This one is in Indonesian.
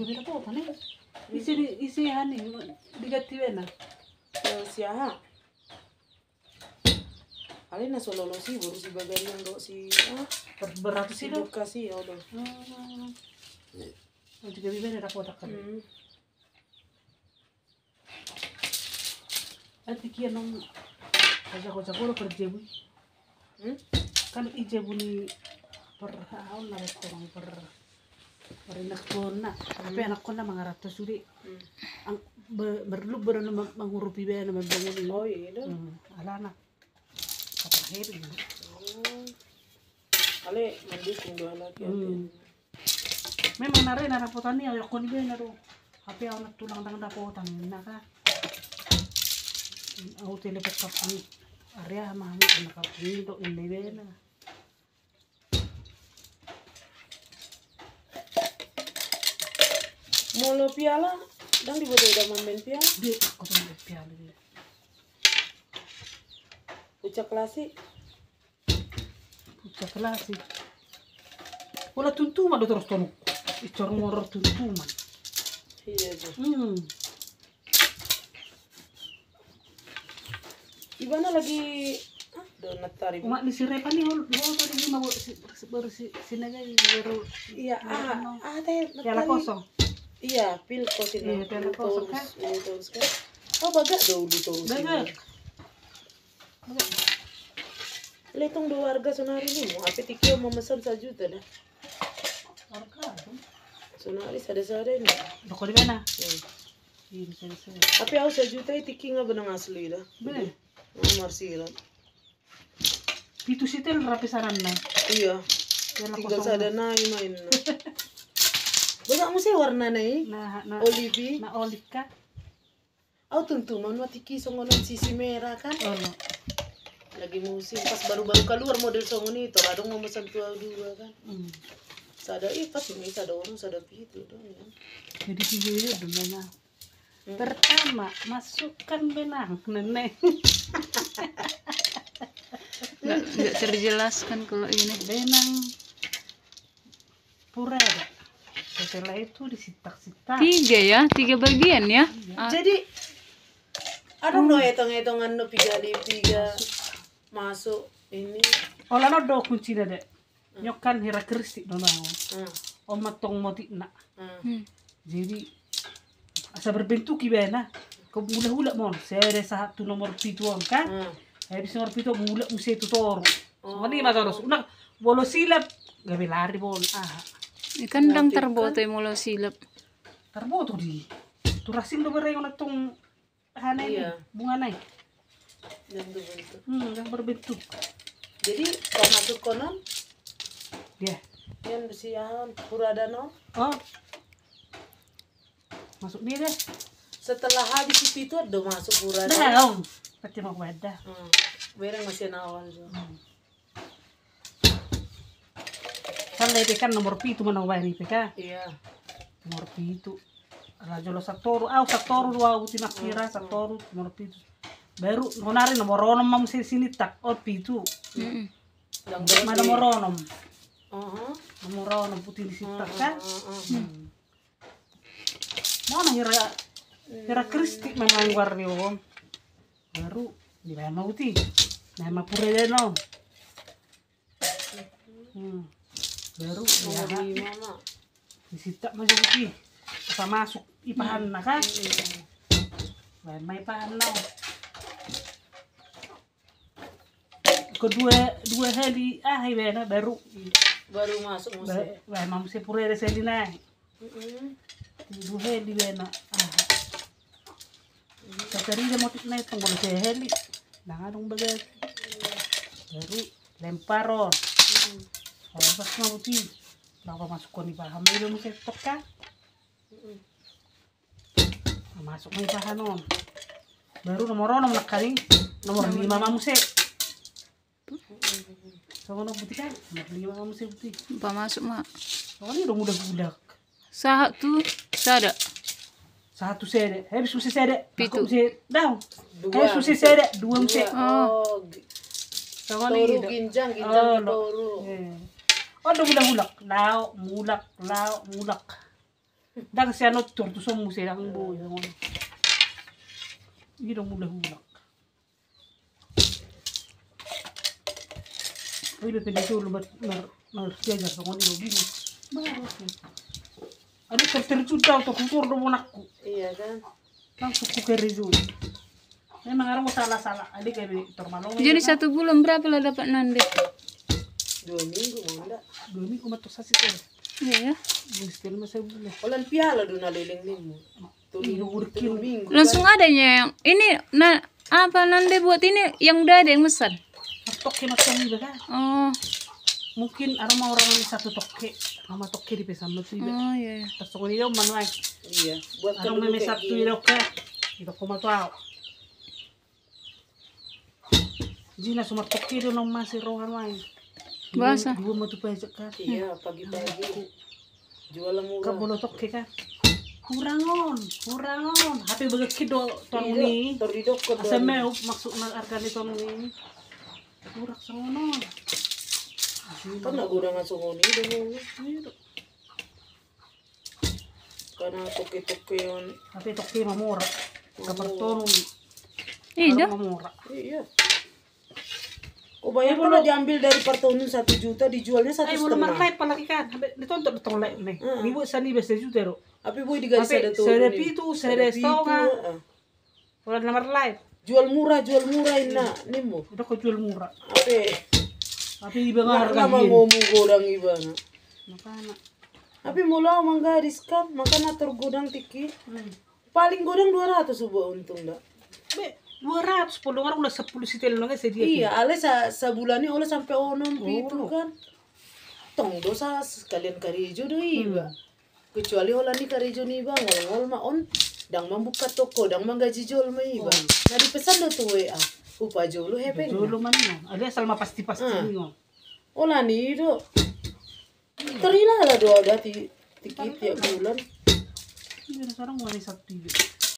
bibira po tani. Isi hani digati wena. Siapa? Kali na sololo sih baru si bagian yang do si Beratus si silo. buka sih ya udah. Juga bibira rapo tak kan. Ati kian nong kaja kerja bu. Kan ije buni per haul na restaurant per anak kona. Tapi anak kona mangarato suri. Ang berlu mengurupi be na membangun. Oh iya dah. Ala anak. Kapahir ini. Kali mandi tinggal lagi. Memang nare narapotan ni ayok kon be na ro. Tapi aw tulang tang dapotan na ka. Aw telepon kapang area mah anak kaping do ini be na. Molo piala dan dibuat udah main piala. Dia aku tuh main piala dia. Ucap klasik. Ucap klasik. Wala tuntuman do terus tonuk. Icorong moror tuntuman. Iya tuh. Ibana lagi donat tari. Umak di sirepa nih tadi mau bersih sinaga baru. Iya, teh piala kosong. Iya, pil kosin. Iya, piala kosong kan. Oh, baga dulu terus. Baga. Letong dua warga sonari ini mau apa tikio memesan 1 juta dah. Warga. Sonari sada-sada ini. Doko di mana? Iya, bisa. Tapi aku 1 juta tiki nggak benang asli dah. Bener. Marsilan. Pitu sitel rapi saran na. Iya. Tinggal sada naik main. Baga mo sih warna naik. Na Olive. Na olive ka. Aku tuntuman tiki songonan sisi merah kan. Oh no. Lagi musim pas baru-baru keluar model songon itu radong memesan 2 kan. Sada pas ini sada orang sada pitu dong ya. Jadi video benar. Pertama, masukkan benang nenek. Nggak terjelaskan kalau ini. Benang pura. Setelah itu disitak-sitak. 3 bagian ya. Jadi ada no hitung-hitungan no 3 masuk ini. Olah no do kunci deh. Nyokan hira kristik no nao. Omatong motik nak. Jadi asa berbentuk ibena. Kau mula-hula mon. Saya ada 1 nomor pituan kan. Habis nomor pitu mula musai itu toro. Ini mas harus. Unak bolo silap. Gabi lari bol. Ikan dang terboto molo silap. Terboto di. Turasin do bereng unak tong hana ini. Bunga naik. Yang berbentuk. Jadi kalau masuk konon. Ya. Yang bersihan puradano. Oh. Masuk dia deh. Setelah habis itu ada masuk puradano. Dah dong. Pasti mau wadah. Bereng masih nawal so. Kan lagi kan nomor pitu mana wani peka. Iya. Nomor pitu. Rajolo satoru. Satoru dua utina kira satoru nomor pitu. Baru nonari nomor ronom mam sini tak pitu. Yang mana nomor ronom. Nomor ronom putih di situ kan. Mana hira kristik memang wario. Baru di mana uti. Nama pura no. Baru ya di situ masuk uti. Kita masuk ipahan na kan. May ipahan na. Kedua hari bena baru masuk musim. Mam se pura de selina. 2 hari bena. Tadi dia motif naik tunggu seheli. Nangadong bagat. Baru lemparon. Pas mau ti. Lawa masuk koni paham itu mesti toka. Masuk mai pahanon. Baru nomor nakaring nomor 5 mamuse. Soalnya putih kan, nomor 5 mamuse putih. Apa masuk mak? Soalnya udah budak. Satu sada. Satu sede, habis susi sede, Pitu. Down. Habis susi sede, 2 muse. Toru ginjang toru. Oh, udah mulak, mulak. Dang siya notor tu somu siya ang boy. Hindi dong hula-hulak. Ay, depende sa ulo na-jajar sa kung ano binus. Ano, terterjud daw to, kultur do mo nakku. Iya kan. Langsung kukerejud. Memang orang mau salah-salah. Adik kayak termalong. Jadi 1 bulan berapa lah dapat nande? 2 minggu manda. 2 minggu matok sasi ko. Iya ya. Miskin masa bulan. Olan piala do naliling nimo. Urkin. Minggu. Langsung adanya yang ini apa nande buat ini yang udah ada yang pesan. Toke macam ini kan. Oh. Mungkin orang yang satu toke, sama toke di pesan itu. Oh iya. Tas ko niyo manuai. Iya, buat Orang may satu ilo ka. Ito ko matuaw. Jina sumar toke do nang masih rohan wae. Bahasa. Dua matu pa ka. Iya, pagi-pagi. Jual murah. Kabolo toke ka. Kurangon. Happy bagay do tuang ni. Tordidok ko Asa may maksud na arka ni tuang ni. Kurak sa ngono. Kan nagurang nga sungoni do. Kana toke-toke yon. Tapi toke mamura. Kapartono. Iya. Mamura. Iya. O bayar pala diambil dari partono 1 juta dijualnya 1,5. Ay, wala marlay palaki kan. Ditonto itong lay ni. Ibu sa ni basta jutero. Api boy digalis Tapi ada tuh. sa repitu, sa resto nga. Wala na marlay. Jual murah ina nimo. Ito ko jual mura. Api Iba nga harga nama yin. ngomong godang iba nga. Makana. Api mula manggaris kan, makana tergodang tiki. Paling godang 200 subuh untung dah. Be, 200 puluh orang udah 10 sitel nang sa dia. Iya, ale sa bulan ini oleh sampai onom pitu kan. Tong dosa sekalian karijo do iba. Kecuali holani karijo ni iba ngol ma on dang membuka toko, dang manggaji jual ma iba. Nah dipesan do tuh WA. Upa jolo hepeng. Jolo man no. Ali asal mapasti-pasti ngo. Olah ni do. Terila lah do ada tiket tiap bulan. Ini sekarang mulai Sabtu.